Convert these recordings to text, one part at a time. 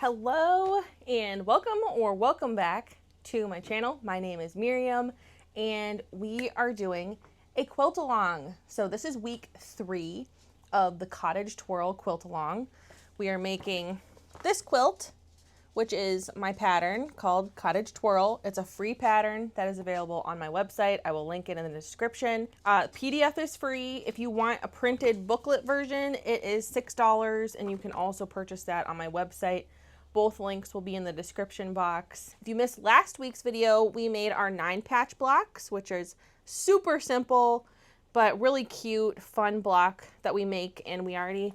Hello and welcome back to my channel. My name is Miriam and we are doing a quilt along. So this is week 3 of the Cottage Twirl Quilt Along. We are making this quilt, which is my pattern called Cottage Twirl. It's a free pattern that is available on my website. I will link it in the description. PDF is free. If you want a printed booklet version, it is $6, and you can also purchase that on my website. Both links will be in the description box. If you missed last week's video, we made our 9-patch blocks, which is super simple, but really cute, fun block that we make, and we already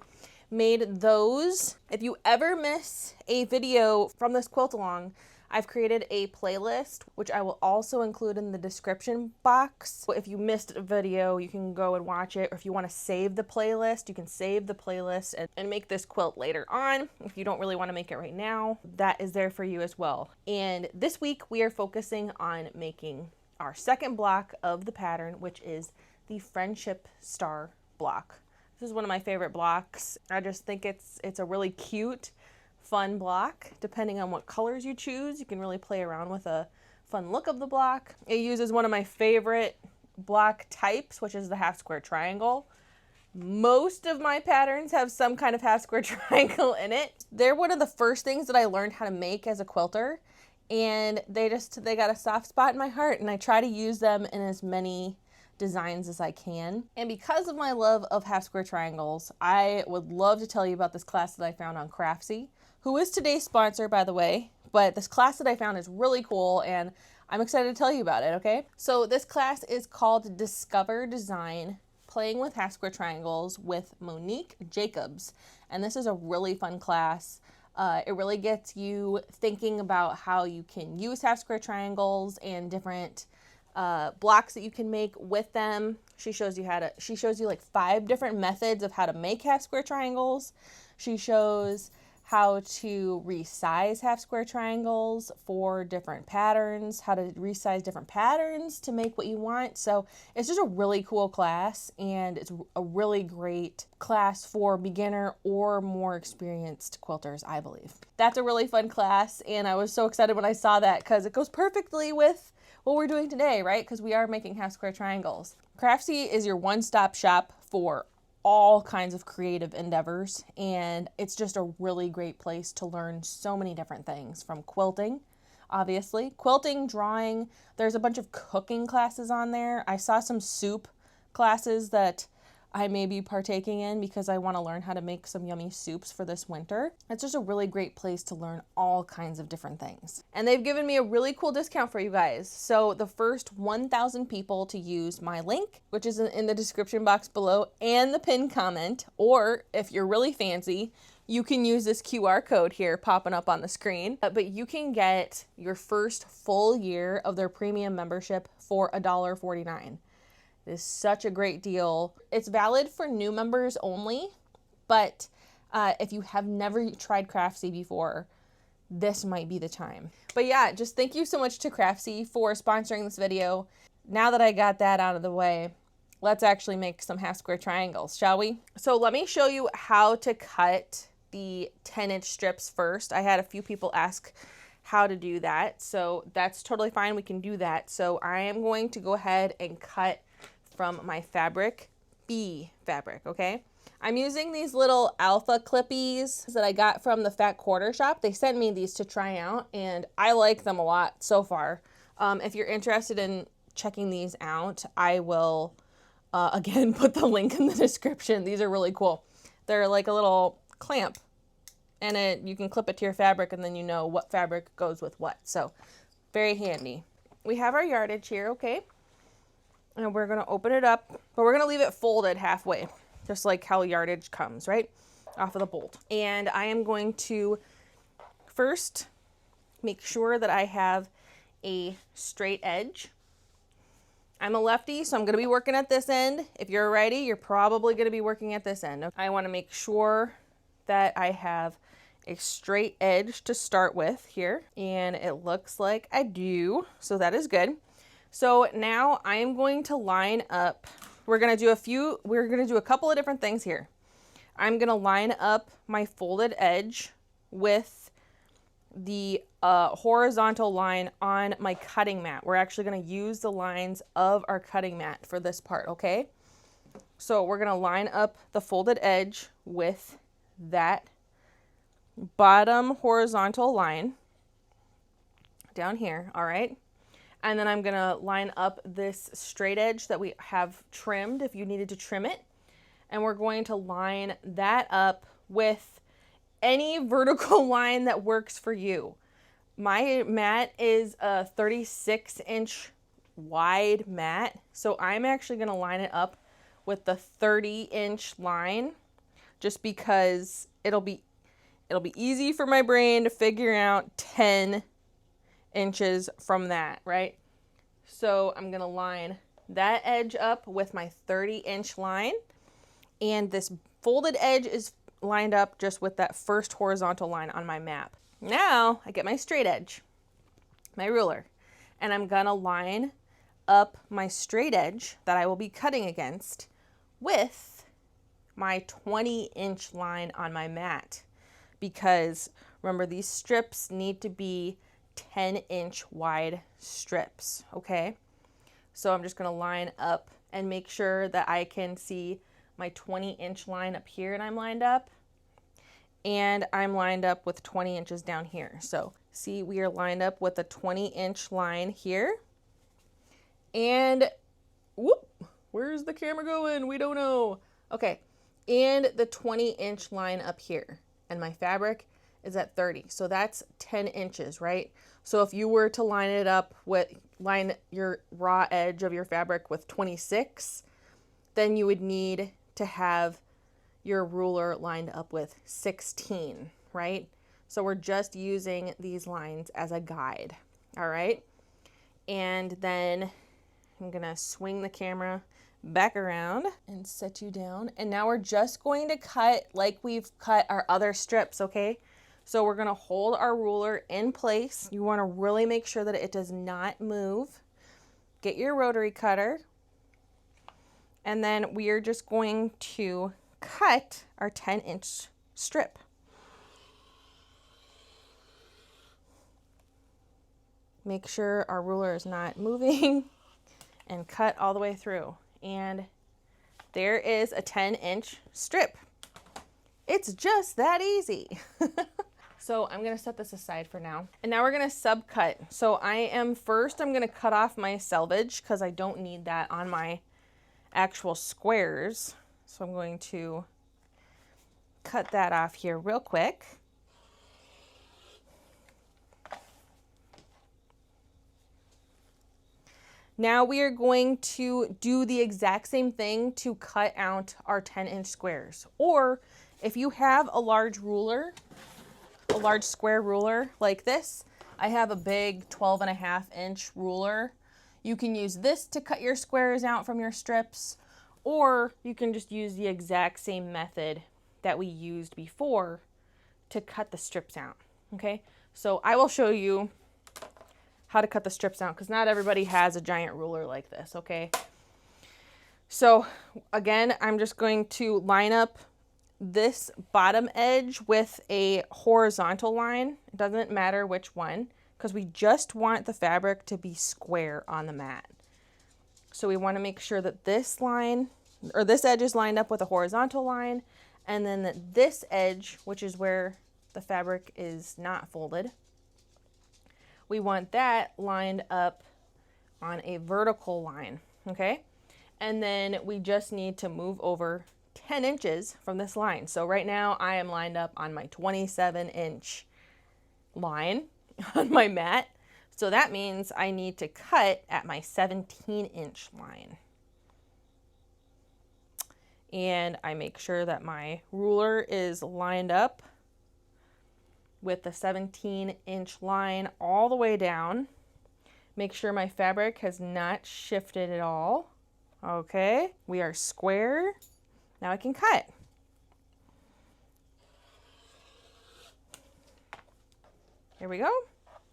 made those. If you ever miss a video from this quilt along, I've created a playlist, which I will also include in the description box. If you missed a video, you can go and watch it. Or if you want to save the playlist, you can save the playlist and make this quilt later on. If you don't really want to make it right now, that is there for you as well. And this week we are focusing on making our second block of the pattern, which is the Friendship Star block. This is one of my favorite blocks. I just think it's a really cute, fun block. Depending on what colors you choose, you can really play around with a fun look of the block. It uses one of my favorite block types, which is the half square triangle. Most of my patterns have some kind of half square triangle in it. They're one of the first things that I learned how to make as a quilter, and they got a soft spot in my heart, and I try to use them in as many designs as I can. And because of my love of half square triangles, I would love to tell you about this class that I found on Craftsy, who is today's sponsor, by the way. But this class that I found is really cool, and I'm excited to tell you about it, okay? So this class is called Discover Design, Playing with Half Square Triangles with Monique Jacobs. And this is a really fun class. It really gets you thinking about how you can use half square triangles and different blocks that you can make with them. She shows you like 5 different methods of how to make half square triangles. She shows how to resize half square triangles for different patterns, how to resize different patterns to make what you want. So it's just a really cool class, and it's a really great class for beginner or more experienced quilters, I believe. That's a really fun class, and I was so excited when I saw that because it goes perfectly with what we're doing today, right? Because we are making half square triangles. Craftsy is your one-stop shop for all kinds of creative endeavors, and it's just a really great place to learn so many different things, from quilting, obviously, quilting, drawing. There's a bunch of cooking classes on there. I saw some soup classes that I may be partaking in because I want to learn how to make some yummy soups for this winter. It's just a really great place to learn all kinds of different things. And they've given me a really cool discount for you guys. So the first 1,000 people to use my link, which is in the description box below and the pinned comment, or if you're really fancy, you can use this QR code here popping up on the screen. But you can get your first full year of their premium membership for $1.49. It is such a great deal. It's valid for new members only, but if you have never tried Craftsy before, this might be the time. But yeah, just thank you so much to Craftsy for sponsoring this video. Now that I got that out of the way, let's actually make some half square triangles, shall we? So let me show you how to cut the 10-inch strips first. I had a few people ask how to do that, so that's totally fine. We can do that. So I am going to go ahead and cut from my fabric, B fabric, okay? I'm using these little alpha clippies that I got from the Fat Quarter Shop. They sent me these to try out, and I like them a lot so far. If you're interested in checking these out, I will, again, put the link in the description. These are really cool. They're like a little clamp, and you can clip it to your fabric, and then you know what fabric goes with what. So, very handy. We have our yardage here, okay? And we're going to open it up, but we're going to leave it folded halfway, just like how yardage comes, right? Off of the bolt. And I am going to first make sure that I have a straight edge. I'm a lefty, so I'm going to be working at this end. If you're a righty, you're probably going to be working at this end. I want to make sure that I have a straight edge to start with here, and it looks like I do, so that is good. So now I am going to line up. We're going to do a couple of different things here. I'm going to line up my folded edge with the horizontal line on my cutting mat. We're actually going to use the lines of our cutting mat for this part, okay? So we're going to line up the folded edge with that bottom horizontal line down here, all right? And then I'm going to line up this straight edge that we have trimmed if you needed to trim it. And we're going to line that up with any vertical line that works for you. My mat is a 36-inch wide mat, so I'm actually going to line it up with the 30-inch line just because it'll be easy for my brain to figure out 10 inches from that, right? So I'm going to line that edge up with my 30-inch line, and this folded edge is lined up just with that first horizontal line on my map. Now I get my straight edge, my ruler, and I'm gonna line up my straight edge that I will be cutting against with my 20-inch line on my mat, because remember, these strips need to be 10-inch wide strips, okay? So I'm just gonna line up and make sure that I can see my 20-inch line up here, and I'm lined up, and I'm lined up with 20 inches down here. So see, we are lined up with a 20-inch line here, and whoop, where's the camera going? We don't know. Okay, and the 20-inch line up here, and my fabric is at 30, so that's 10 inches, right? So if you were to line it up with, line your raw edge of your fabric with 26, then you would need to have your ruler lined up with 16, right? So we're just using these lines as a guide, all right? And then I'm gonna swing the camera back around and set you down. And now we're just going to cut like we've cut our other strips, okay? So we're gonna hold our ruler in place. You wanna really make sure that it does not move. Get your rotary cutter. And then we are just going to cut our 10-inch strip. Make sure our ruler is not moving and cut all the way through. And there is a 10-inch strip. It's just that easy. So I'm gonna set this aside for now. And now we're gonna subcut. So I'm gonna cut off my selvage because I don't need that on my actual squares. So I'm going to cut that off here real quick. Now we are going to do the exact same thing to cut out our 10-inch squares. Or if you have a large ruler, a large square ruler like this, I have a big 12.5-inch ruler. You can use this to cut your squares out from your strips, or you can just use the exact same method that we used before to cut the strips out, okay? So I will show you how to cut the strips out because not everybody has a giant ruler like this, okay? So again, I'm just going to line up this bottom edge with a horizontal line. It doesn't matter which one because we just want the fabric to be square on the mat. So we want to make sure that this line, or this edge, is lined up with a horizontal line, and then that this edge, which is where the fabric is not folded, we want that lined up on a vertical line, okay? And then we just need to move over 10 inches from this line. So right now I am lined up on my 27-inch line on my mat. So that means I need to cut at my 17-inch line. And I make sure that my ruler is lined up with the 17-inch line all the way down. Make sure my fabric has not shifted at all. Okay, we are square. Now I can cut. Here we go.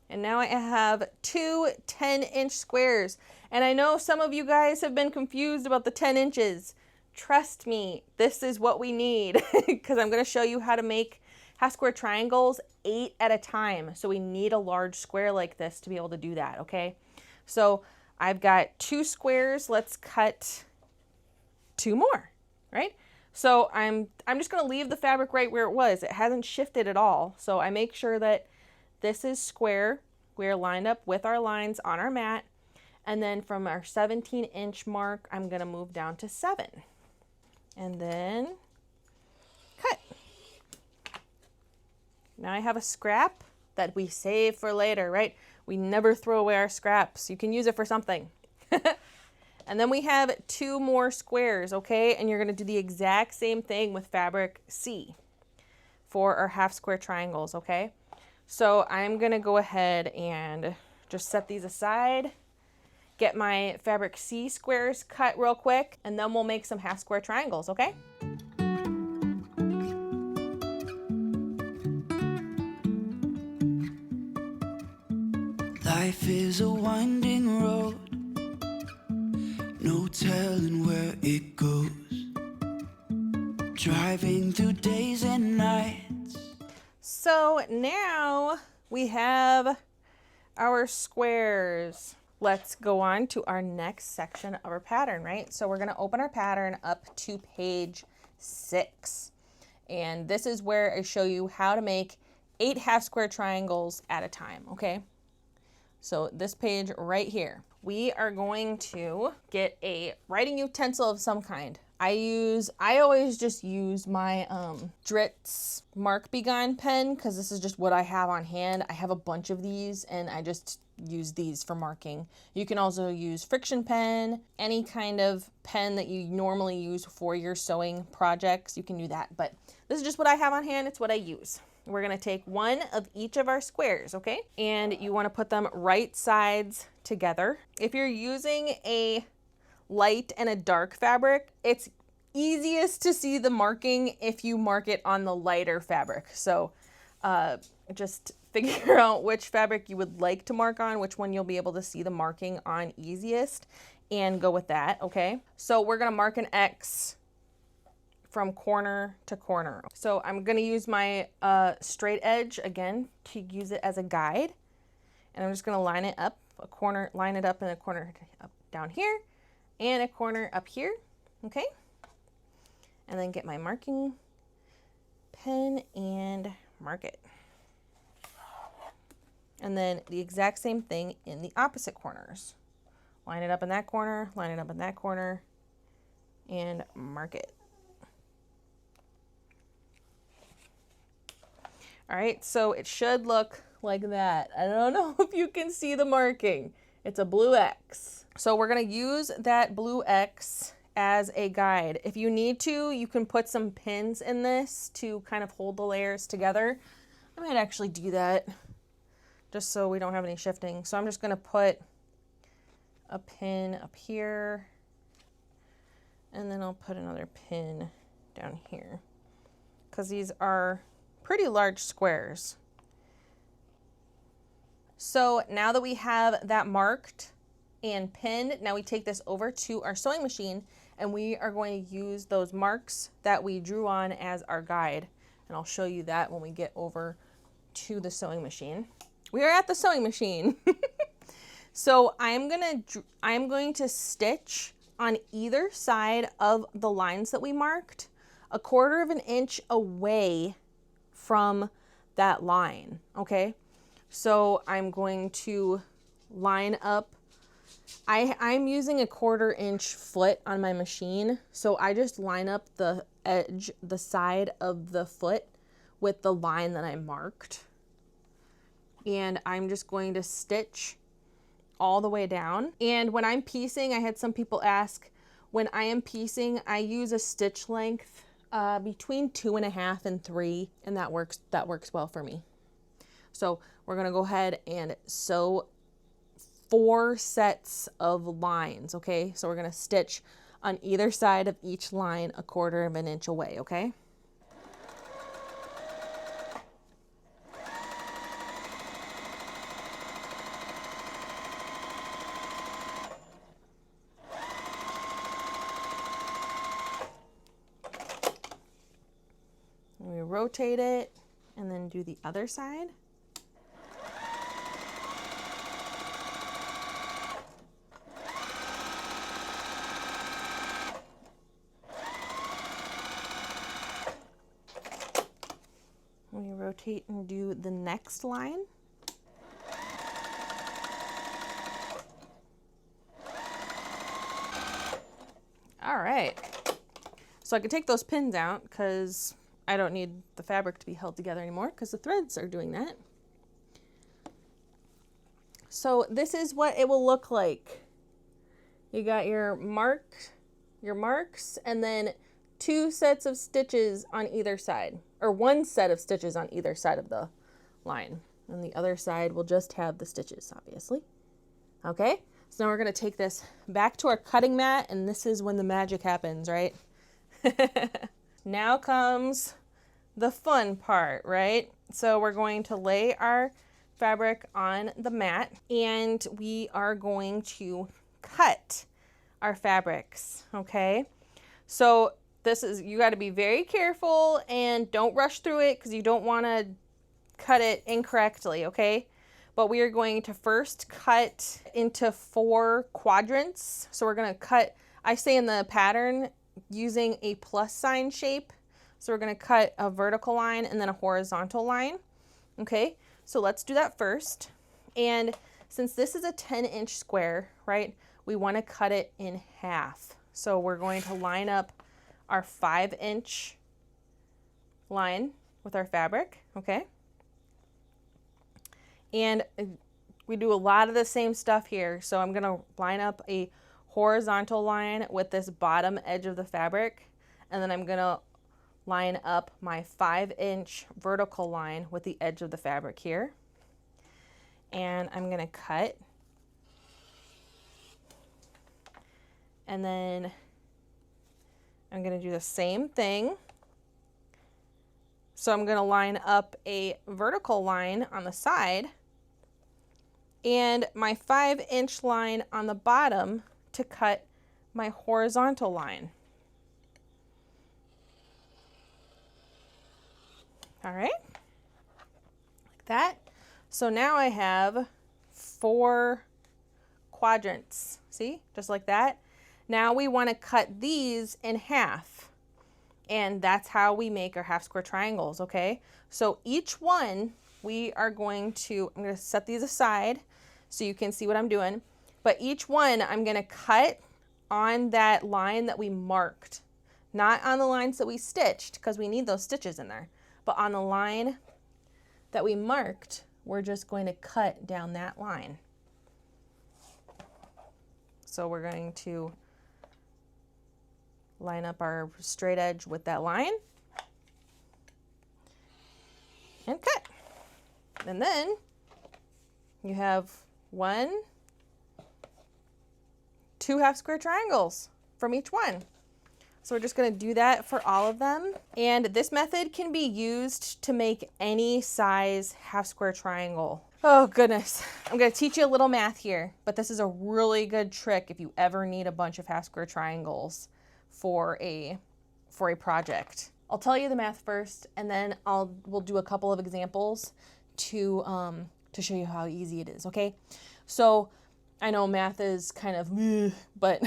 And now I have two 10-inch squares. And I know some of you guys have been confused about the 10 inches. Trust me, this is what we need because I'm going to show you how to make half square triangles 8 at a time. So we need a large square like this to be able to do that, okay? So I've got 2 squares. Let's cut 2 more, right? So I'm just going to leave the fabric right where it was. It hasn't shifted at all. So I make sure that this is square. We're lined up with our lines on our mat. And then from our 17-inch mark, I'm going to move down to 7. And then cut. Now I have a scrap that we save for later, right? We never throw away our scraps. You can use it for something. And then we have 2 more squares, okay? And you're going to do the exact same thing with fabric C for our half square triangles, okay? So I'm going to go ahead and just set these aside, get my fabric C squares cut real quick, and then we'll make some half square triangles, okay? Life is a winding road, no telling where it goes. Driving through days and nights. So now we have our squares. Let's go on to our next section of our pattern, right? So we're going to open our pattern up to page 6. And this is where I show you how to make 8 half square triangles at a time, okay? So this page right here, we are going to get a writing utensil of some kind. I always just use my Dritz Mark Be Gone pen because this is just what I have on hand. I have a bunch of these and I just use these for marking. You can also use friction pen, any kind of pen that you normally use for your sewing projects. You can do that, but this is just what I have on hand. It's what I use. We're going to take one of each of our squares, okay? And you want to put them right sides together. If you're using a light and a dark fabric, it's easiest to see the marking if you mark it on the lighter fabric. So just figure out which fabric you would like to mark on, which one you'll be able to see the marking on easiest, and go with that, okay? So we're going to mark an X from corner to corner. So I'm going to use my straight edge again to use it as a guide. And I'm just going to line it up a corner, line it up in a corner up down here and a corner up here. Okay. And then get my marking pen and mark it. And then the exact same thing in the opposite corners. Line it up in that corner, line it up in that corner, and mark it. All right, so it should look like that. I don't know if you can see the marking. It's a blue X. So we're gonna use that blue X as a guide. If you need to, you can put some pins in this to kind of hold the layers together. I might actually do that just so we don't have any shifting. So I'm just gonna put a pin up here and then I'll put another pin down here because these are pretty large squares. So now that we have that marked and pinned, now we take this over to our sewing machine and we are going to use those marks that we drew on as our guide. And I'll show you that when we get over to the sewing machine. We are at the sewing machine. So I'm going to stitch on either side of the lines that we marked 1/4 of an inch away from that line, okay? So I'm going to line up, I'm using 1/4 inch foot on my machine, so I just line up the edge, the side of the foot with the line that I marked. And I'm just going to stitch all the way down. And when I'm piecing, I had some people ask, when I am piecing, I use a stitch length between 2.5 and 3, and that works well for me. So we're gonna go ahead and sew 4 sets of lines, okay? So we're gonna stitch on either side of each line 1/4 of an inch away, okay? We rotate it And then do the other side. We rotate and do the next line. All right. So I can take those pins out because I don't need the fabric to be held together anymore because the threads are doing that. So this is what it will look like. You got your marks, and then 2 sets of stitches on either side, or 1 set of stitches on either side of the line. And the other side will just have the stitches, obviously. Okay, so now we're gonna take this back to our cutting mat, and this is when the magic happens, right? Now comes the fun part, right? So we're going to lay our fabric on the mat, and we are going to cut our fabrics, okay? So this is, you got to be very careful and don't rush through it because you don't want to cut it incorrectly, okay? But we are going to first cut into 4 quadrants. So we're going to cut, I say in the pattern, using a plus sign shape. So we're going to cut a vertical line and then a horizontal line, okay? So let's do that first. And since this is a 10-inch square, right, we want to cut it in half. So we're going to line up our 5-inch line with our fabric, okay? And we do a lot of the same stuff here. So I'm gonna line up a horizontal line with this bottom edge of the fabric, and then I'm gonna line up my 5-inch vertical line with the edge of the fabric here. And I'm gonna cut. And then I'm gonna do the same thing. So I'm gonna line up a vertical line on the side and my 5-inch line on the bottom to cut my horizontal line. All right, like that. So now I have 4 quadrants, see, just like that. Now we want to cut these in half, and that's how we make our half square triangles, okay? So each one we are going to, I'm going to set these aside so you can see what I'm doing, but each one I'm going to cut on that line that we marked, not on the lines that we stitched because we need those stitches in there, but on the line that we marked, we're just going to cut down that line. So we're going to line up our straight edge with that line and cut. And then you have 1, 2 half square triangles from each one. So we're just going to do that for all of them. And this method can be used to make any size half square triangle. Oh goodness, I'm going to teach you a little math here, but this is a really good trick if you ever need a bunch of half square triangles for a project. I'll tell you the math first, and then we'll do a couple of examples to show you how easy it is, okay? So I know math is kind of meh, but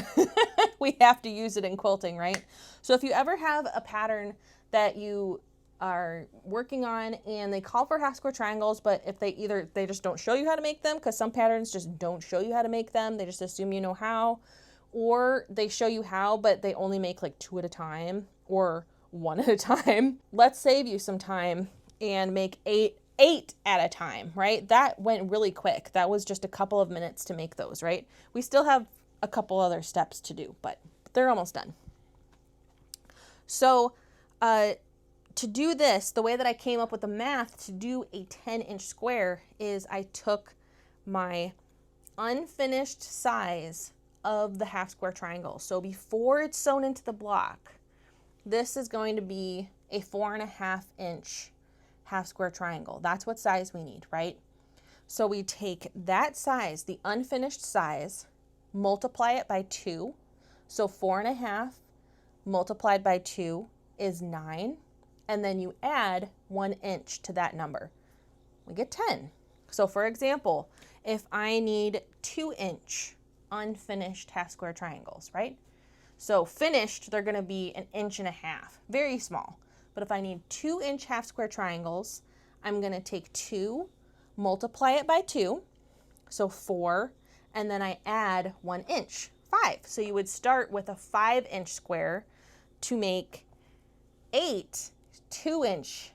we have to use it in quilting, right? So if you ever have a pattern that you are working on and they call for half square triangles, but if they just don't show you how to make them, because some patterns just don't show you how to make them, they just assume you know how, or they show you how, but they only make like 2 at a time or 1 at a time. Let's save you some time and make 8 at a time, right? That went really quick. That was just a couple of minutes to make those, right? We still have a couple other steps to do, but they're almost done. So to do this, the way that I came up with the math to do a 10-inch square is I took my unfinished size of the half square triangle. So before it's sewn into the block, this is going to be a 4.5-inch half square triangle. That's what size we need, right? So we take that size, the unfinished size, multiply it by 2. So 4.5 multiplied by 2 is 9. and then you add 1 inch to that number. We get 10. So for example, if I need 2-inch unfinished half square triangles, right? So finished, they're gonna be 1.5 inches, very small. But if I need 2-inch half square triangles, I'm gonna take 2, multiply it by 2, so 4, and then I add 1 inch, 5. So you would start with a 5-inch square to make 8 2-inch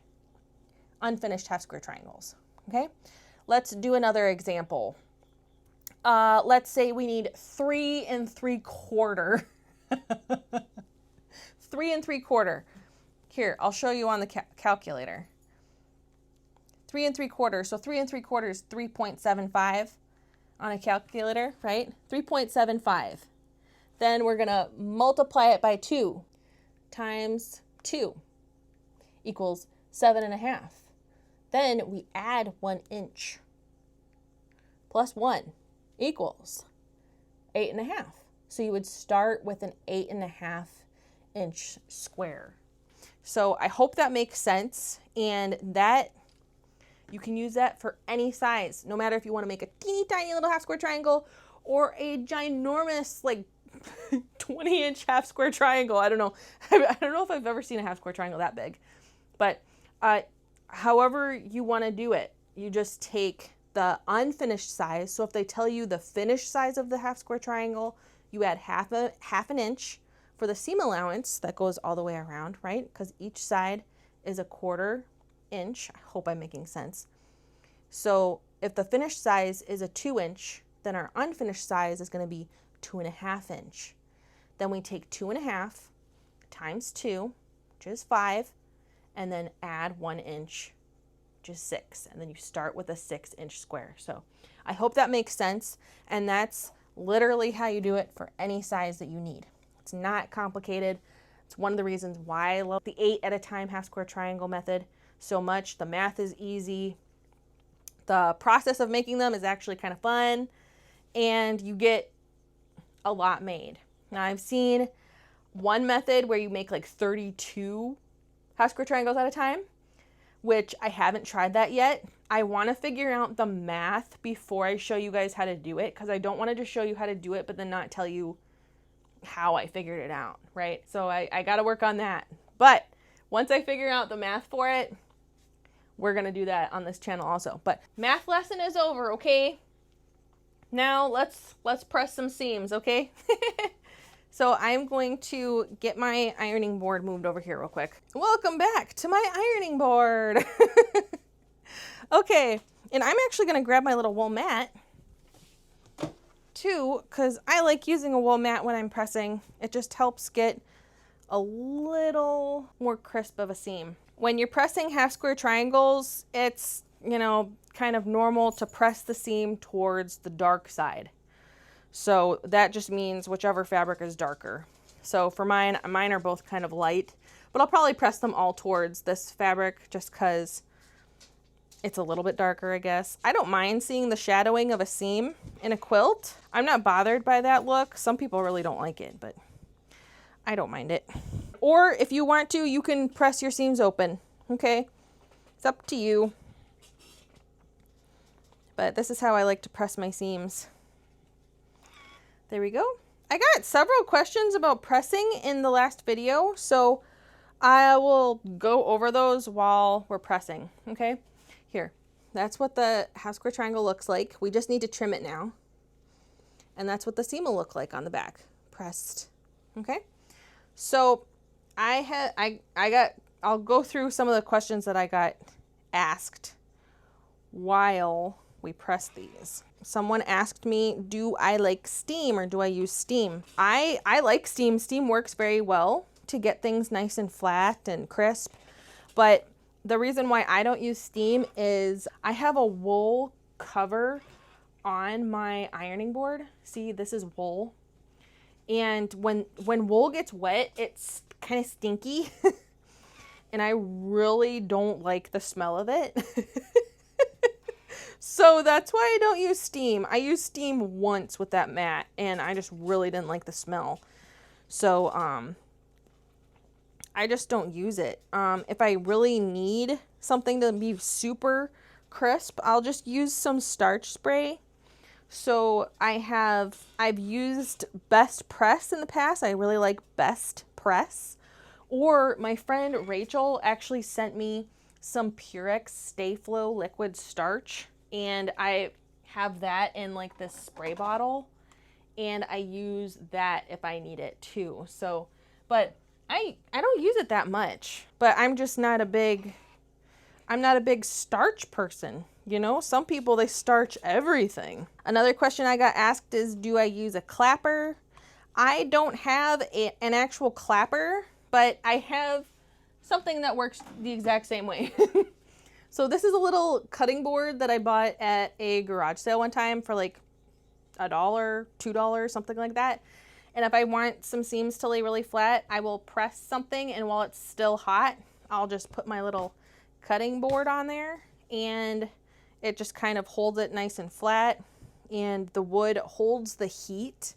unfinished half square triangles, okay? Let's do another example. Let's say we need 3 3/4. 3 3/4. Here, I'll show you on the calculator. 3 3/4. So 3 3/4 is 3.75 on a calculator, right? 3.75. Then we're gonna multiply it by 2 times 2 equals 7.5. Then we add 1 inch plus 1 equals 8.5. So you would start with an 8.5 inch square. So I hope that makes sense, and that you can use that for any size, no matter if you want to make a teeny tiny little half square triangle or a ginormous like 20-inch half square triangle. I don't know. I don't know if I've ever seen a half square triangle that big, but however you want to do it, you just take the unfinished size. So if they tell you the finished size of the half square triangle, you add half an inch for the seam allowance that goes all the way around, right? Because each side is 1/4 inch. I hope I'm making sense. So if the finished size is a 2-inch, then our unfinished size is going to be 2.5 inch. Then we take 2.5 times 2, which is 5, and then add 1 inch, which is 6. And then you start with a 6-inch square. So I hope that makes sense. And that's literally how you do it for any size that you need. It's not complicated. It's one of the reasons why I love the 8 at a time half square triangle method so much. The math is easy. The process of making them is actually kind of fun, and you get a lot made. Now I've seen one method where you make like 32 half square triangles at a time, which I haven't tried that yet. I want to figure out the math before I show you guys how to do it, because I don't want to just show you how to do it but then not tell you how I figured it out, right? So I got to work on that. But once I figure out the math for it, we're going to do that on this channel also. But math lesson is over, okay? Now let's press some seams, okay? So I'm going to get my ironing board moved over here real quick. Welcome back to my ironing board. Okay, and I'm actually going to grab my little wool mat too, because I like using a wool mat when I'm pressing. It just helps get a little more crisp of a seam. When you're pressing half square triangles, it's, you know, kind of normal to press the seam towards the dark side. So that just means whichever fabric is darker. So for mine are both kind of light, but I'll probably press them all towards this fabric just because it's a little bit darker, I guess. I don't mind seeing the shadowing of a seam in a quilt. I'm not bothered by that look. Some people really don't like it, but I don't mind it. Or if you want to, you can press your seams open, okay? It's up to you. But this is how I like to press my seams. There we go. I got several questions about pressing in the last video, so I will go over those while we're pressing, okay? Here, that's what the half square triangle looks like. We just need to trim it now. And that's what the seam will look like on the back, pressed, okay? So I'll go through some of the questions that I got asked while we press these. Someone asked me, do I like steam or do I use steam? I like steam. Steam works very well to get things nice and flat and crisp. But the reason why I don't use steam is I have a wool cover on my ironing board. See, this is wool. And when wool gets wet, it's kind of stinky. And I really don't like the smell of it. So that's why I don't use steam. I used steam once with that mat, and I just really didn't like the smell. So I just don't use it. If I really need something to be super crisp, I'll just use some starch spray. So I've used Best Press in the past. I really like Best Press. Or my friend Rachel actually sent me some Purex Stay Flow liquid starch, and I have that in like this spray bottle, and I use that if I need it too. So, but I don't use it that much, but I'm just not a big starch person. You know, some people, they starch everything. Another question I got asked is, do I use a clapper? I don't have an actual clapper, but I have something that works the exact same way. So this is a little cutting board that I bought at a garage sale one time for like $1, $2, something like that. And if I want some seams to lay really flat, I will press something, and while it's still hot, I'll just put my little cutting board on there, and it just kind of holds it nice and flat, and the wood holds the heat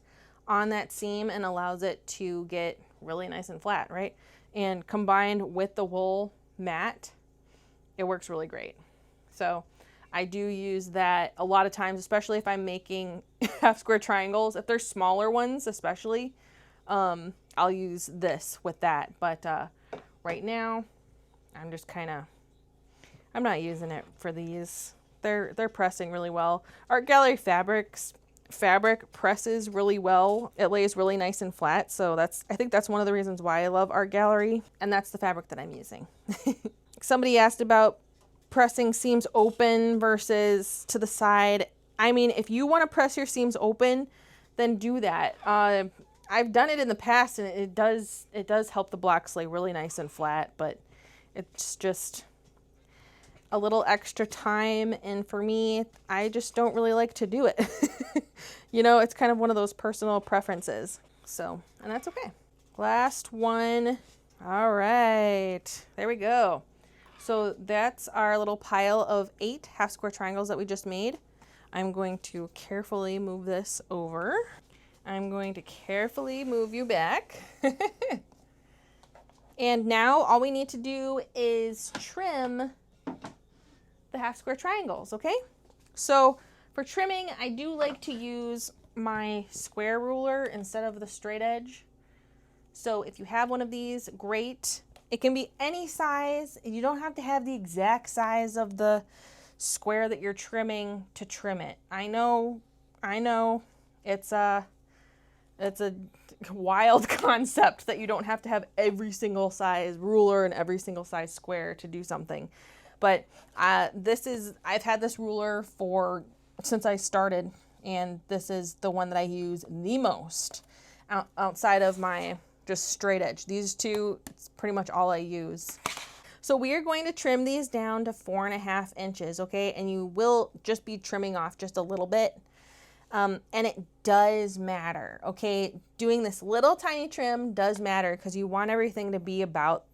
on that seam and allows it to get really nice and flat, right? And combined with the wool mat, it works really great. So I do use that a lot of times, especially if I'm making half square triangles. If they're smaller ones especially, I'll use this with that. But right now, I'm not using it for these. They're pressing really well. Art Gallery fabric presses really well. It lays really nice and flat. So I think that's one of the reasons why I love Art Gallery, and that's the fabric that I'm using. Somebody asked about pressing seams open versus to the side. I mean, if you want to press your seams open, then do that. I've done it in the past, and it does help the blocks lay really nice and flat, but it's just a little extra time, and for me, I just don't really like to do it. You know, it's kind of one of those personal preferences. So, and that's okay. Last one. All right, there we go. So that's our little pile of 8 half square triangles that we just made. I'm going to carefully move this over. I'm going to carefully move you back. And now all we need to do is trim the half square triangles, okay? So for trimming, I do like to use my square ruler instead of the straight edge. So if you have one of these, great. It can be any size. You don't have to have the exact size of the square that you're trimming to trim it. I know. It's a wild concept that you don't have to have every single size ruler and every single size square to do something. But I've had this ruler since I started, and this is the one that I use the most outside of my just straight edge. These two, it's pretty much all I use. So we are going to trim these down to 4.5 inches, okay? And you will just be trimming off just a little bit. And it does matter, okay? Doing this little tiny trim does matter because you want everything to be about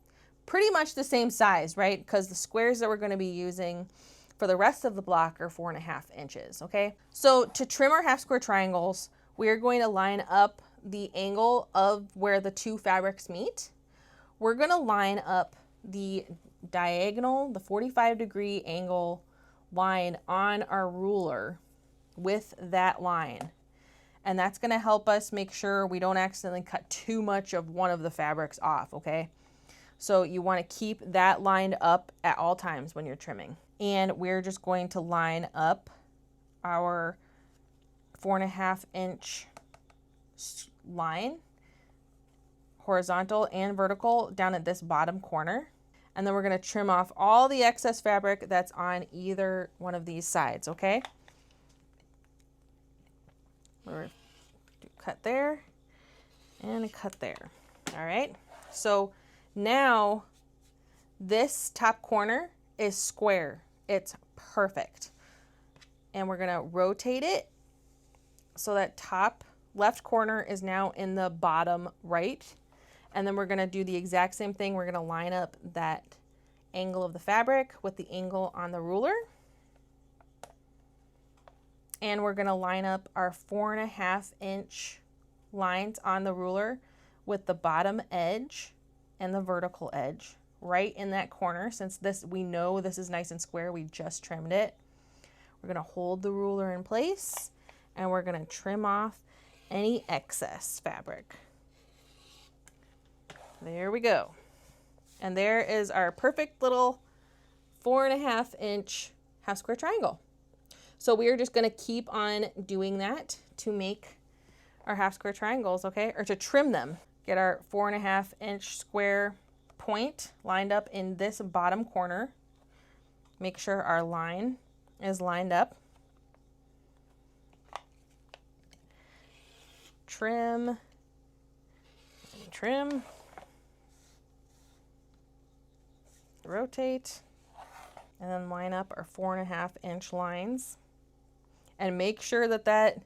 pretty much the same size, right? Because the squares that we're going to be using for the rest of the block are 4.5 inches, okay? So to trim our half square triangles, we're going to line up the angle of where the 2 fabrics meet. We're going to line up the diagonal, the 45-degree angle line on our ruler with that line. And that's going to help us make sure we don't accidentally cut too much of one of the fabrics off, okay? So you want to keep that lined up at all times when you're trimming. And we're just going to line up our 4.5 inch line, horizontal and vertical, down at this bottom corner. And then we're going to trim off all the excess fabric that's on either one of these sides, okay? We're cut there and a cut there. All right. So now this top corner is square. It's perfect. And we're going to rotate it so that top left corner is now in the bottom right. And then we're going to do the exact same thing. We're going to line up that angle of the fabric with the angle on the ruler. And we're going to line up our 4.5 inch lines on the ruler with the bottom edge and the vertical edge right in that corner. Since this, we know this is nice and square, we just trimmed it. We're gonna hold the ruler in place and we're gonna trim off any excess fabric. There we go. And there is our perfect little 4.5 inch half square triangle. So we are just gonna keep on doing that to make our half square triangles, okay? Or to trim them. Get our 4.5 inch square point lined up in this bottom corner. Make sure our line is lined up. Trim, trim, rotate, and then line up our 4.5 inch lines. And make sure that that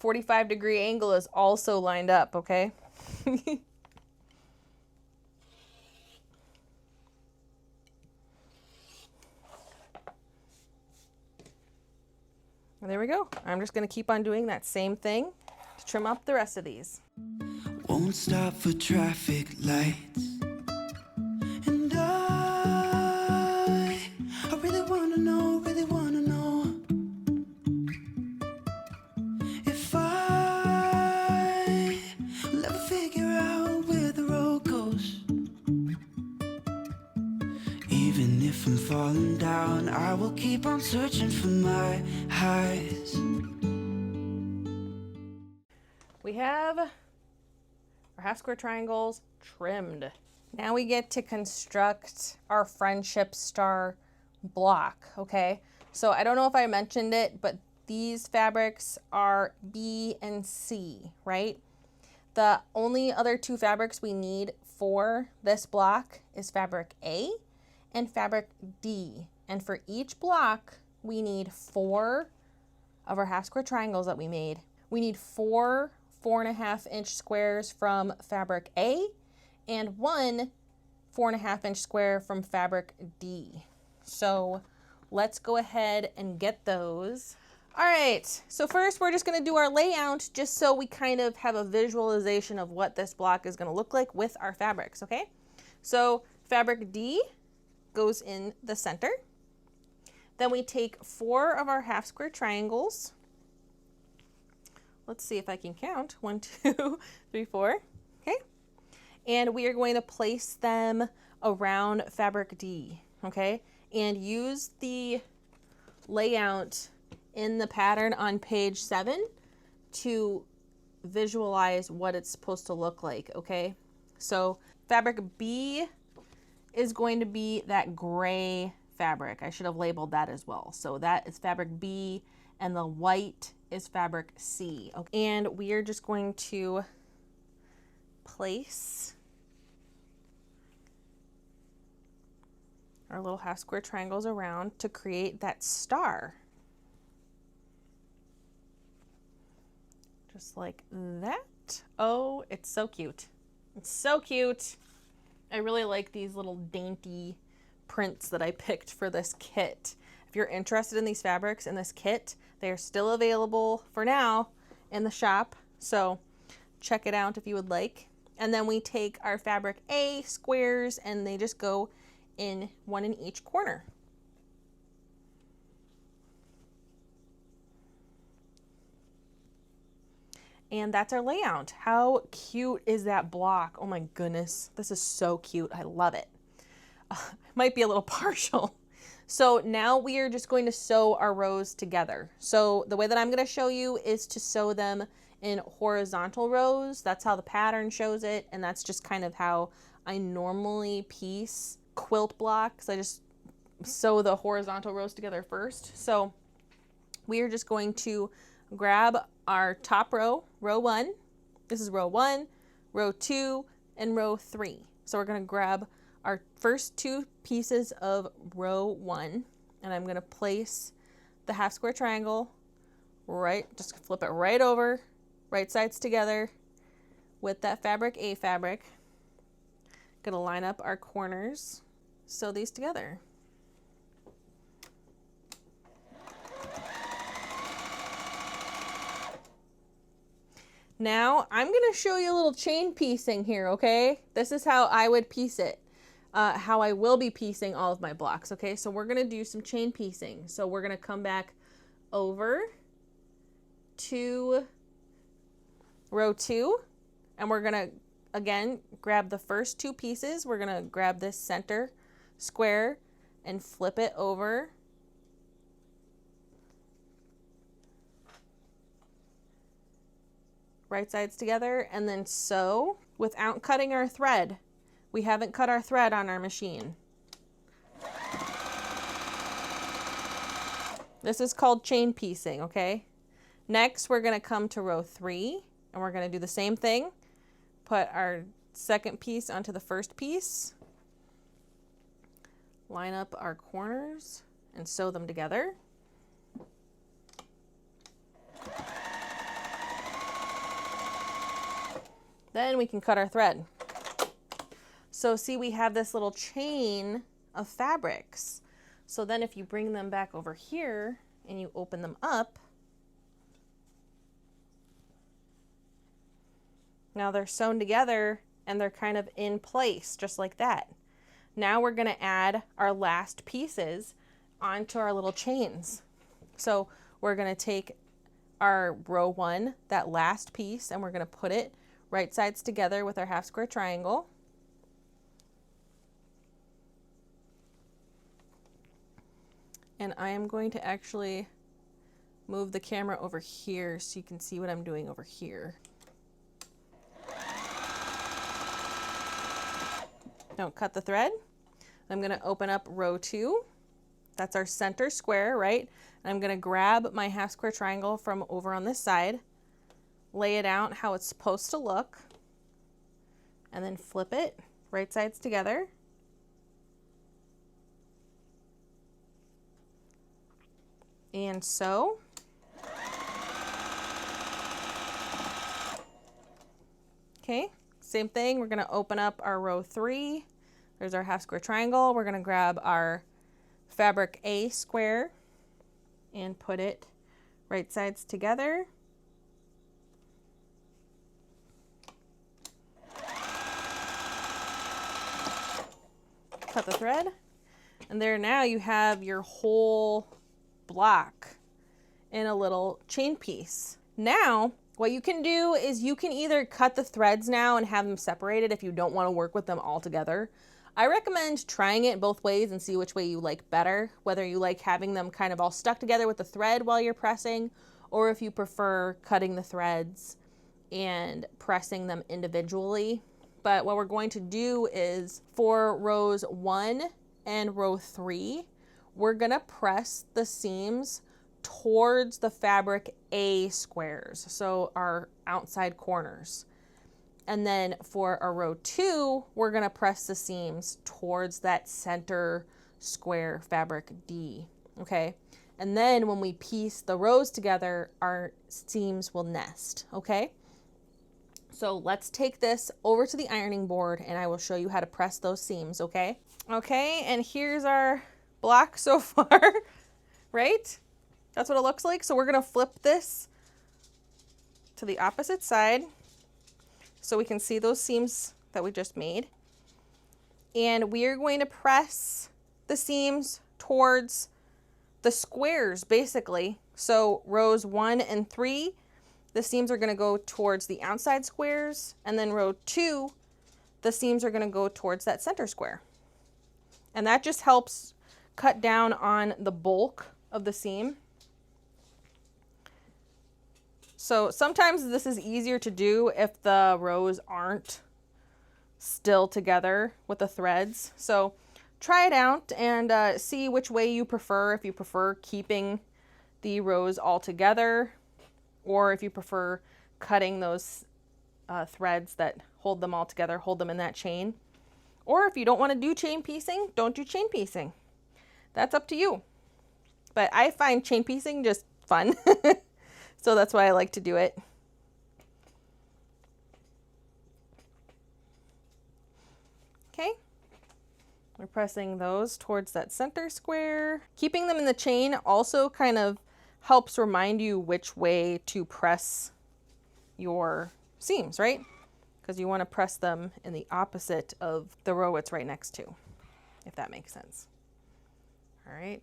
45-degree angle is also lined up, okay? There we go. I'm just going to keep on doing that same thing to trim up the rest of these. Won't stop for traffic lights. And I really wanna know if I will ever figure out where the road goes. Even if I'm falling down, I will keep on searching for my highs. We have our half square triangles trimmed. Now we get to construct our friendship star block, okay? So I don't know if I mentioned it, but these fabrics are B and C, right? The only other two fabrics we need for this block is fabric A and fabric D. And for each block, we need 4 of our half square triangles that we made. We need 4 4.5 inch squares from fabric A and 1 4.5 inch square from fabric D. So let's go ahead and get those. All right, so first we're just gonna do our layout just so we kind of have a visualization of what this block is gonna look like with our fabrics, okay? So fabric D goes in the center. Then we take 4 of our half square triangles. Let's see if I can count. 1, 2, 3, 4. Okay. And we are going to place them around fabric D. Okay. And use the layout in the pattern on page 7 to visualize what it's supposed to look like. Okay. So fabric B is going to be that gray fabric. I should have labeled that as well. So that is fabric B, and the white is fabric C. Okay. And we are just going to place our little half square triangles around to create that star. Just like that. Oh, it's so cute. It's so cute. I really like these little dainty prints that I picked for this kit. If you're interested in these fabrics in this kit, they are still available for now in the shop. So check it out if you would like. And then we take our fabric A squares and they just go in one in each corner. And that's our layout. How cute is that block? Oh my goodness, this is so cute. I love it. Might be a little partial. So now we are just going to sew our rows together. So the way that I'm going to show you is to sew them in horizontal rows. That's how the pattern shows it. And that's just kind of how I normally piece quilt blocks. I just sew the horizontal rows together first. So we are just going to grab our top row, row 1. This is row 1, row 2, and row 3. So we're going to grab our first 2 pieces of row 1, and I'm going to place the half square triangle right, just flip it right over, right sides together with that fabric A fabric. Going to line up our corners, sew these together. Now I'm going to show you a little chain piecing here, okay? This is how I would piece it, how I will be piecing all of my blocks, okay? So we're going to do some chain piecing. So we're going to come back over to row 2, and we're going to, again, grab the first 2 pieces. We're going to grab this center square and flip it over. Right sides together, and then sew without cutting our thread. We haven't cut our thread on our machine. This is called chain piecing, okay? Next, we're gonna come to row 3, and we're gonna do the same thing. Put our second piece onto the first piece. Line up our corners and sew them together. Then we can cut our thread. So see, we have this little chain of fabrics. So then if you bring them back over here and you open them up, now they're sewn together and they're kind of in place just like that. Now we're going to add our last pieces onto our little chains. So we're going to take our row 1, that last piece, and we're going to put it right sides together with our half square triangle. And I am going to actually move the camera over here so you can see what I'm doing over here. Don't cut the thread. I'm going to open up row 2. That's our center square, right? And I'm going to grab my half square triangle from over on this side, lay it out how it's supposed to look, and then flip it right sides together. And sew. Okay, same thing. We're going to open up our row 3. There's our half square triangle. We're going to grab our fabric A square and put it right sides together. Cut the thread, and there now you have your whole block in a little chain piece. Now what you can do is you can either cut the threads now and have them separated if you don't want to work with them all together. I recommend trying it both ways and see which way you like better, whether you like having them kind of all stuck together with the thread while you're pressing, or if you prefer cutting the threads and pressing them individually. But what we're going to do is for rows 1 and row 3, we're going to press the seams towards the fabric A squares, so our outside corners. And then for our row 2, we're going to press the seams towards that center square fabric D, okay? And then when we piece the rows together, our seams will nest, okay? So let's take this over to the ironing board and I will show you how to press those seams, okay? Okay, and here's our block so far, right? That's what it looks like. So we're gonna flip this to the opposite side so we can see those seams that we just made. And we are going to press the seams towards the squares, basically. So rows 1 and 3, the seams are going to go towards the outside squares, and then row 2, the seams are going to go towards that center square. And that just helps cut down on the bulk of the seam. So sometimes this is easier to do if the rows aren't still together with the threads. So try it out and see which way you prefer, if you prefer keeping the rows all together, or if you prefer cutting those threads that hold them all together, hold them in that chain. Or if you don't want to do chain piecing, don't do chain piecing. That's up to you. But I find chain piecing just fun. So that's why I like to do it. Okay. We're pressing those towards that center square. Keeping them in the chain also kind of helps remind you which way to press your seams, right? Because you want to press them in the opposite of the row it's right next to, if that makes sense. All right.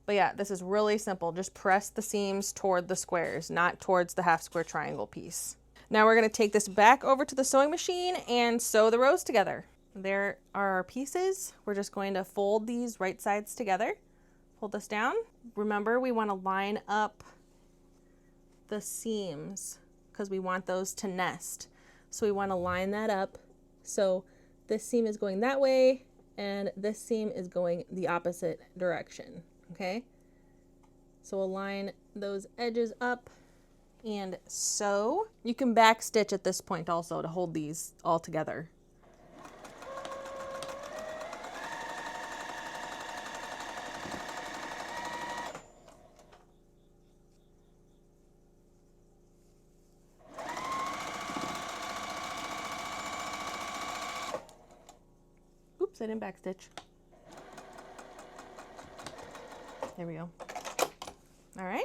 But yeah, this is really simple. Just press the seams toward the squares, not towards the half square triangle piece. Now we're going to take this back over to the sewing machine and sew the rows together. There are our pieces. We're just going to fold these right sides together. Fold this down. Remember, we want to line up the seams because we want those to nest. So we want to line that up. So this seam is going that way and this seam is going the opposite direction. Okay? So we'll line those edges up and sew. You can back stitch at this point also to hold these all together. Oops, I didn't back stitch. There we go. All right.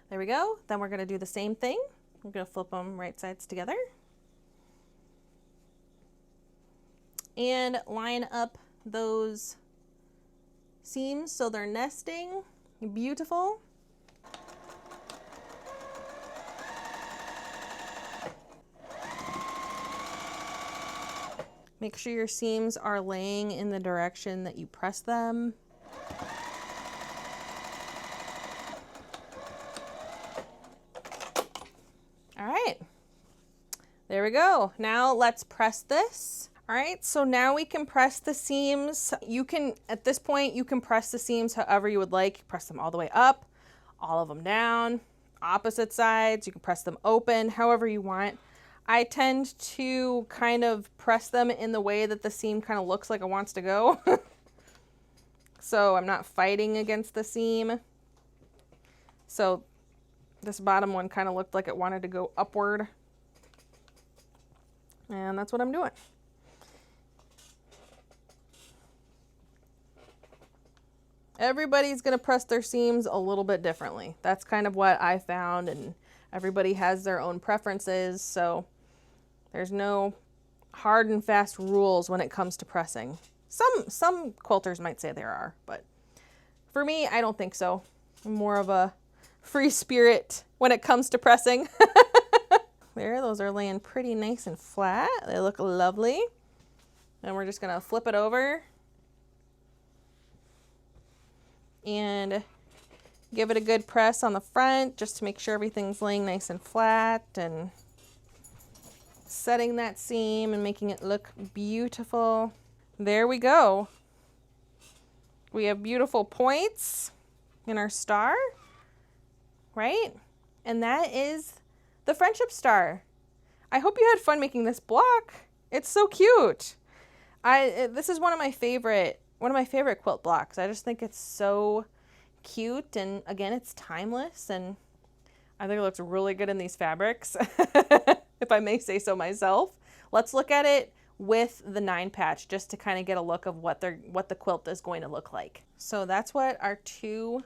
There we go. Then we're going to do the same thing. We're going to flip them right sides together. And line up those seams so they're nesting. Beautiful. Make sure your seams are laying in the direction that you press them. All right, there we go. Now let's press this. All right, so now we can press the seams. You can, at this point, you can press the seams however you would like. Press them all the way up, all of them down, opposite sides. You can press them open, however you want. I tend to kind of press them in the way that the seam kind of looks like it wants to go. So I'm not fighting against the seam. So this bottom one kind of looked like it wanted to go upward. And that's what I'm doing. Everybody's going to press their seams a little bit differently. That's kind of what I found, and everybody has their own preferences, so there's no hard and fast rules when it comes to pressing. Some quilters might say there are, but for me, I don't think so. I'm more of a free spirit when it comes to pressing. There, those are laying pretty nice and flat. They look lovely. And we're just gonna flip it over and give it a good press on the front just to make sure everything's laying nice and flat and setting that seam and making it look beautiful. There we go. We have beautiful points in our star, right? And that is the friendship star. I hope you had fun making this block. It's so cute. This is one of my favorite quilt blocks. I just think it's so cute, and again, it's timeless, and I think it looks really good in these fabrics, if I may say so myself. Let's look at it with the 9 patch just to kind of get a look of what the quilt is going to look like. So that's what our 2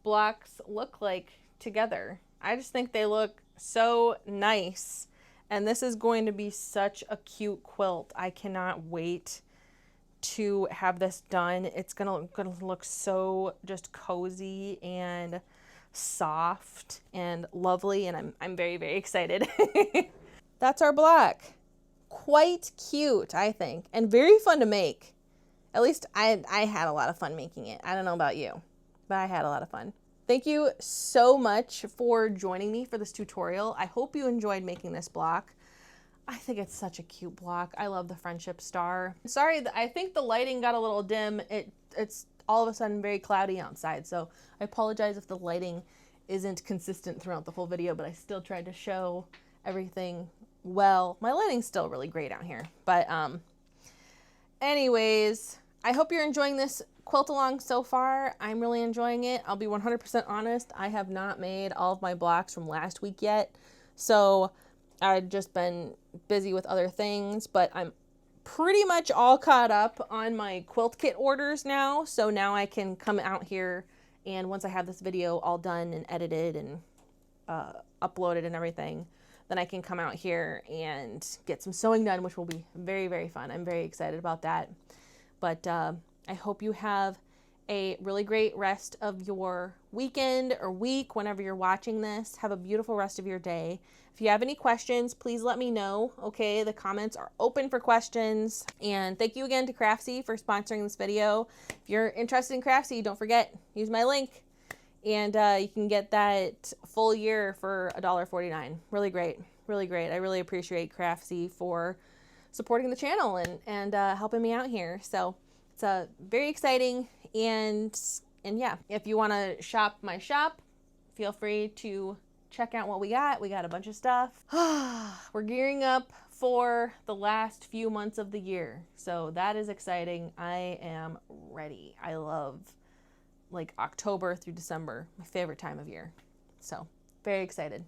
blocks look like together. I just think they look so nice, and this is going to be such a cute quilt. I cannot wait to have this done. It's gonna look so just cozy and soft and lovely, and I'm very, very excited. That's our block. Quite cute, I think, and very fun to make. At least I had a lot of fun making it. I don't know about you, but I had a lot of fun. Thank you so much for joining me for this tutorial. I hope you enjoyed making this block. I think it's such a cute block. I love the friendship star. Sorry, I think the lighting got a little dim. It's all of a sudden very cloudy outside, so I apologize if the lighting isn't consistent throughout the whole video, but I still tried to show everything well. My lighting's still really great out here, but anyways, I hope you're enjoying this quilt along so far. I'm really enjoying it. I'll be 100% honest. I have not made all of my blocks from last week yet, so I've just been busy with other things, but I'm pretty much all caught up on my quilt kit orders now, so now I can come out here, and once I have this video all done and edited and uploaded and everything, then I can come out here and get some sewing done, which will be very, very fun. I'm very excited about that. But I hope you have a really great rest of your weekend or week whenever you're watching this. Have a beautiful rest of your day. If you have any questions, please let me know. Okay, the comments are open for questions. And thank you again to Craftsy for sponsoring this video. If you're interested in Craftsy, don't forget, use my link. And you can get that full year for $1.49. Really great. Really great. I really appreciate Craftsy for supporting the channel and helping me out here. So it's very exciting. And yeah, if you want to shop my shop, feel free to check out what we got. We got a bunch of stuff. We're gearing up for the last few months of the year. So that is exciting. I am ready. I love like October through December, my favorite time of year. So very excited.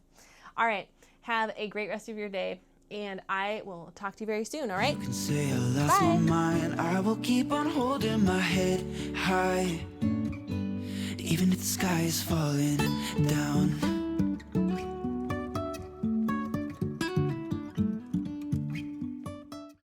All right. Have a great rest of your day. And I will talk to you very soon, all right? You can say I lost my mind. I will keep on holding my head high, even if the sky is falling down.